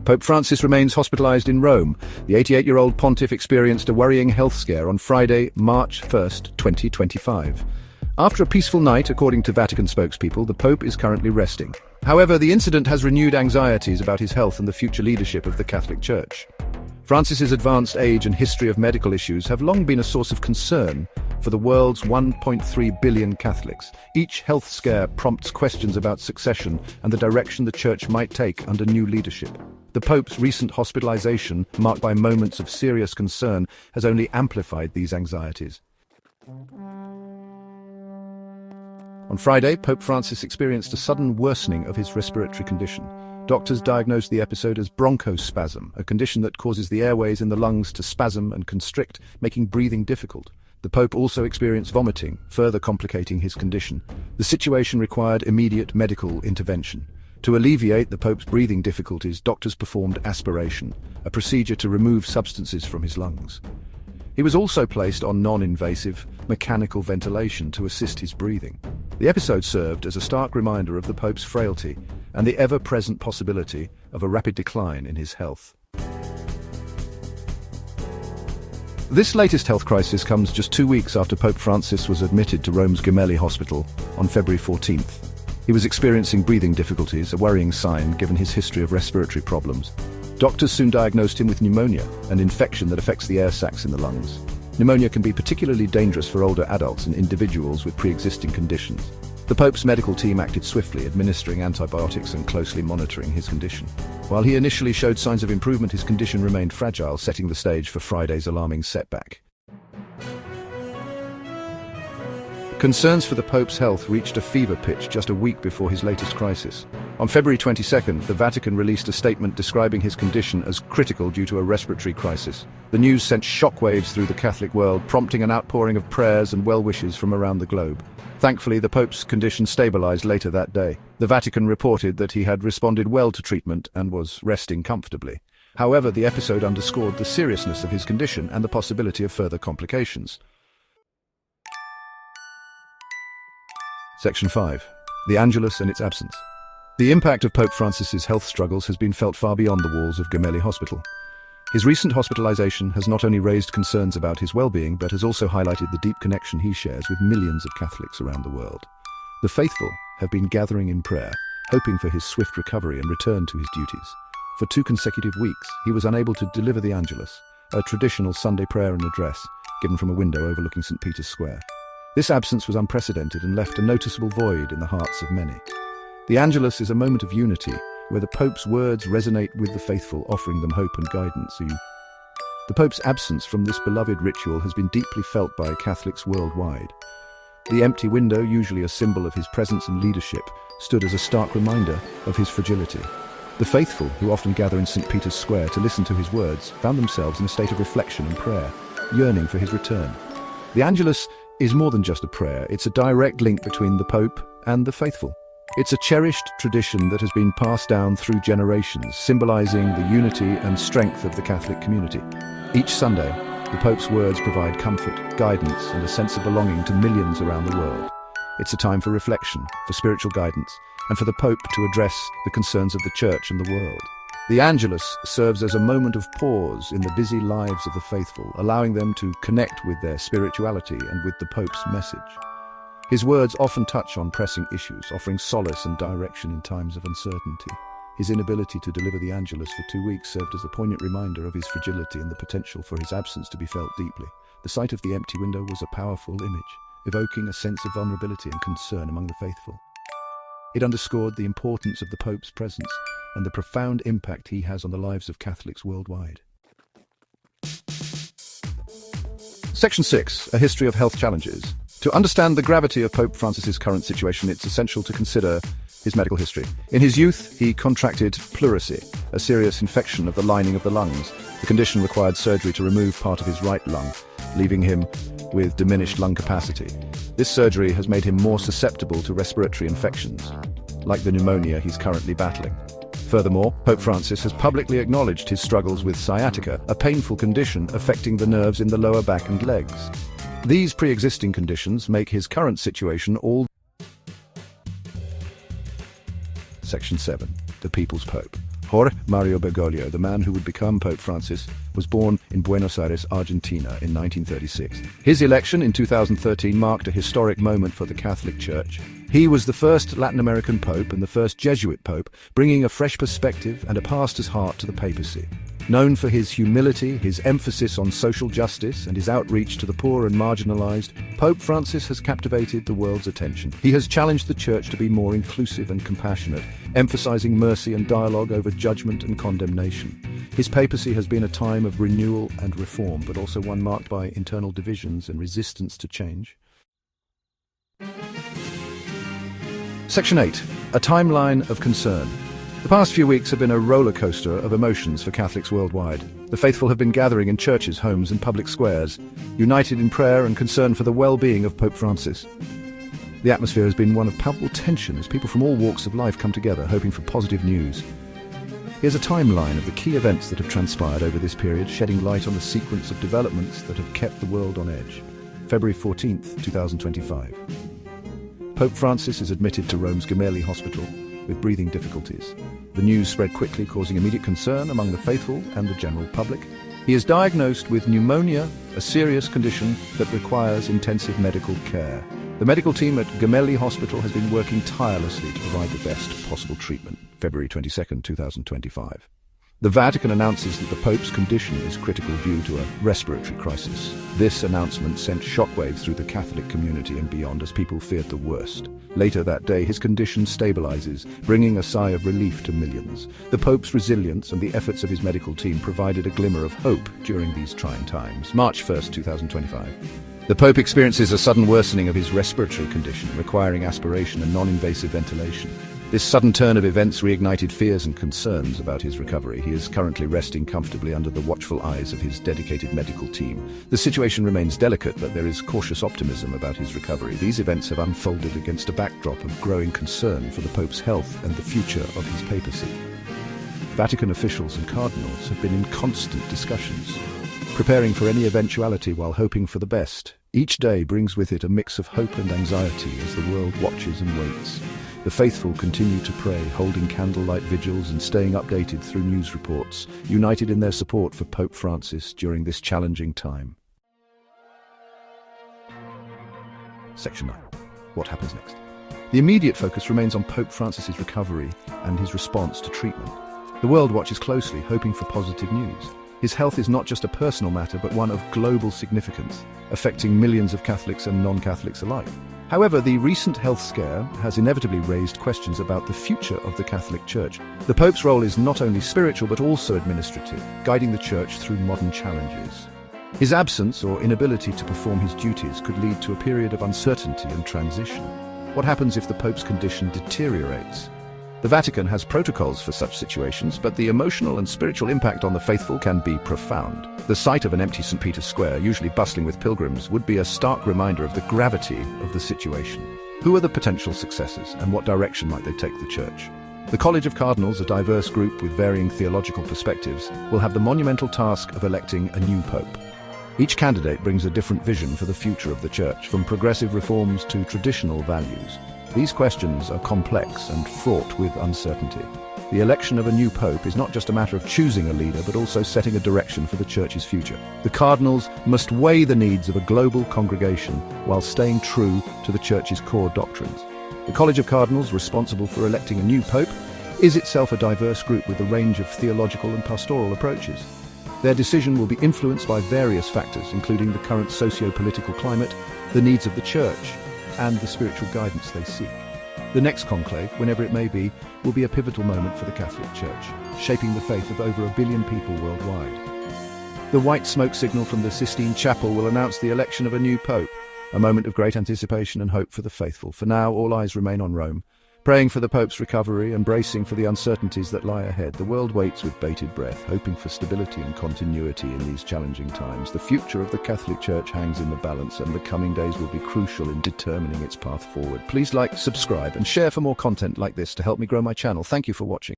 Pope Francis remains hospitalized in Rome. The 88-year-old pontiff experienced a worrying health scare on Friday, March 1st, 2025. After a peaceful night, according to Vatican spokespeople, the Pope is currently resting. However, the incident has renewed anxieties about his health and the future leadership of the Catholic Church. Francis's advanced age and history of medical issues have long been a source of concern for the world's 1.3 billion Catholics. Each health scare prompts questions about succession and the direction the Church might take under new leadership. The Pope's recent hospitalization, marked by moments of serious concern, has only amplified these anxieties. On Friday, Pope Francis experienced a sudden worsening of his respiratory condition. Doctors diagnosed the episode as bronchospasm, a condition that causes the airways in the lungs to spasm and constrict, making breathing difficult. The Pope also experienced vomiting, further complicating his condition. The situation required immediate medical intervention. To alleviate the Pope's breathing difficulties, doctors performed aspiration, a procedure to remove substances from his lungs. He was also placed on non-invasive, mechanical ventilation to assist his breathing. The episode served as a stark reminder of the Pope's frailty and the ever-present possibility of a rapid decline in his health. This latest health crisis comes just 2 weeks after Pope Francis was admitted to Rome's Gemelli Hospital on February 14th. He was experiencing breathing difficulties, a worrying sign given his history of respiratory problems. Doctors soon diagnosed him with pneumonia, an infection that affects the air sacs in the lungs. Pneumonia can be particularly dangerous for older adults and individuals with pre-existing conditions. The Pope's medical team acted swiftly, administering antibiotics and closely monitoring his condition. While he initially showed signs of improvement, his condition remained fragile, setting the stage for Friday's alarming setback. Concerns for the Pope's health reached a fever pitch just a week before his latest crisis. On February 22nd, the Vatican released a statement describing his condition as critical due to a respiratory crisis. The news sent shockwaves through the Catholic world, prompting an outpouring of prayers and well-wishes from around the globe. Thankfully, the Pope's condition stabilized later that day. The Vatican reported that he had responded well to treatment and was resting comfortably. However, the episode underscored the seriousness of his condition and the possibility of further complications. Section 5. The Angelus and its absence. The impact of Pope Francis's health struggles has been felt far beyond the walls of Gemelli Hospital. His recent hospitalization has not only raised concerns about his well-being, but has also highlighted the deep connection he shares with millions of Catholics around the world. The faithful have been gathering in prayer, hoping for his swift recovery and return to his duties. For 2 consecutive weeks, he was unable to deliver the Angelus, a traditional Sunday prayer and address, given from a window overlooking St. Peter's Square. This absence was unprecedented and left a noticeable void in the hearts of many. The Angelus is a moment of unity, where the Pope's words resonate with the faithful, offering them hope and guidance. The Pope's absence from this beloved ritual has been deeply felt by Catholics worldwide. The empty window, usually a symbol of his presence and leadership, stood as a stark reminder of his fragility. The faithful, who often gather in St. Peter's Square to listen to his words, found themselves in a state of reflection and prayer, yearning for his return. The Angelus is more than just a prayer. It's a direct link between the Pope and the faithful. It's a cherished tradition that has been passed down through generations, symbolizing the unity and strength of the Catholic community. Each Sunday, the Pope's words provide comfort, guidance, and a sense of belonging to millions around the world. It's a time for reflection, for spiritual guidance, and for the Pope to address the concerns of the Church and the world. The Angelus serves as a moment of pause in the busy lives of the faithful, allowing them to connect with their spirituality and with the Pope's message. His words often touch on pressing issues, offering solace and direction in times of uncertainty. His inability to deliver the Angelus for 2 weeks served as a poignant reminder of his fragility and the potential for his absence to be felt deeply. The sight of the empty window was a powerful image, evoking a sense of vulnerability and concern among the faithful. It underscored the importance of the Pope's presence and the profound impact he has on the lives of Catholics worldwide. Section 6. A history of health challenges. To understand the gravity of Pope Francis's current situation, it's essential to consider his medical history. In his youth, he contracted pleurisy, a serious infection of the lining of the lungs. The condition required surgery to remove part of his right lung, leaving him with diminished lung capacity. This surgery has made him more susceptible to respiratory infections, like the pneumonia he's currently battling. Furthermore, Pope Francis has publicly acknowledged his struggles with sciatica, a painful condition affecting the nerves in the lower back and legs. These pre-existing conditions make his current situation all... Section 7. The People's Pope. Jorge Mario Bergoglio, the man who would become Pope Francis, was born in Buenos Aires, Argentina in 1936. His election in 2013 marked a historic moment for the Catholic Church. He was the first Latin American pope and the first Jesuit pope, bringing a fresh perspective and a pastor's heart to the papacy. Known for his humility, his emphasis on social justice, and his outreach to the poor and marginalized, Pope Francis has captivated the world's attention. He has challenged the Church to be more inclusive and compassionate, emphasizing mercy and dialogue over judgment and condemnation. His papacy has been a time of renewal and reform, but also one marked by internal divisions and resistance to change. Section 8. A timeline of concern. The past few weeks have been a roller coaster of emotions for Catholics worldwide. The faithful have been gathering in churches, homes and public squares, united in prayer and concern for the well-being of Pope Francis. The atmosphere has been one of palpable tension as people from all walks of life come together, hoping for positive news. Here's a timeline of the key events that have transpired over this period, shedding light on the sequence of developments that have kept the world on edge. February 14th, 2025. Pope Francis is admitted to Rome's Gemelli Hospital with breathing difficulties. The news spread quickly, causing immediate concern among the faithful and the general public. He is diagnosed with pneumonia, a serious condition that requires intensive medical care. The medical team at Gemelli Hospital has been working tirelessly to provide the best possible treatment. February 22nd, 2025. The Vatican announces that the Pope's condition is critical due to a respiratory crisis. This announcement sent shockwaves through the Catholic community and beyond as people feared the worst. Later that day, his condition stabilizes, bringing a sigh of relief to millions. The Pope's resilience and the efforts of his medical team provided a glimmer of hope during these trying times. March 1st, 2025. The Pope experiences a sudden worsening of his respiratory condition, requiring aspiration and non-invasive ventilation. This sudden turn of events reignited fears and concerns about his recovery. He is currently resting comfortably under the watchful eyes of his dedicated medical team. The situation remains delicate, but there is cautious optimism about his recovery. These events have unfolded against a backdrop of growing concern for the Pope's health and the future of his papacy. Vatican officials and cardinals have been in constant discussions, preparing for any eventuality while hoping for the best. Each day brings with it a mix of hope and anxiety as the world watches and waits. The faithful continue to pray, holding candlelight vigils and staying updated through news reports, united in their support for Pope Francis during this challenging time. Section 9. What happens next? The immediate focus remains on Pope Francis's recovery and his response to treatment. The world watches closely, hoping for positive news. His health is not just a personal matter, but one of global significance, affecting millions of Catholics and non-Catholics alike. However, the recent health scare has inevitably raised questions about the future of the Catholic Church. The Pope's role is not only spiritual but also administrative, guiding the Church through modern challenges. His absence or inability to perform his duties could lead to a period of uncertainty and transition. What happens if the Pope's condition deteriorates? The Vatican has protocols for such situations, but the emotional and spiritual impact on the faithful can be profound. The sight of an empty St. Peter's Square, usually bustling with pilgrims, would be a stark reminder of the gravity of the situation. Who are the potential successors, and what direction might they take the Church? The College of Cardinals, a diverse group with varying theological perspectives, will have the monumental task of electing a new pope. Each candidate brings a different vision for the future of the Church, from progressive reforms to traditional values. These questions are complex and fraught with uncertainty. The election of a new pope is not just a matter of choosing a leader, but also setting a direction for the Church's future. The cardinals must weigh the needs of a global congregation while staying true to the Church's core doctrines. The College of Cardinals, responsible for electing a new pope, is itself a diverse group with a range of theological and pastoral approaches. Their decision will be influenced by various factors, including the current socio-political climate, the needs of the Church, and the spiritual guidance they seek. The next conclave, whenever it may be, will be a pivotal moment for the Catholic Church, shaping the faith of over 1 billion people worldwide. The white smoke signal from the Sistine Chapel will announce the election of a new pope, a moment of great anticipation and hope for the faithful. For now, all eyes remain on Rome, praying for the Pope's recovery and bracing for the uncertainties that lie ahead. The world waits with bated breath, hoping for stability and continuity in these challenging times. The future of the Catholic Church hangs in the balance, and the coming days will be crucial in determining its path forward. Please like, subscribe, and share for more content like this to help me grow my channel. Thank you for watching.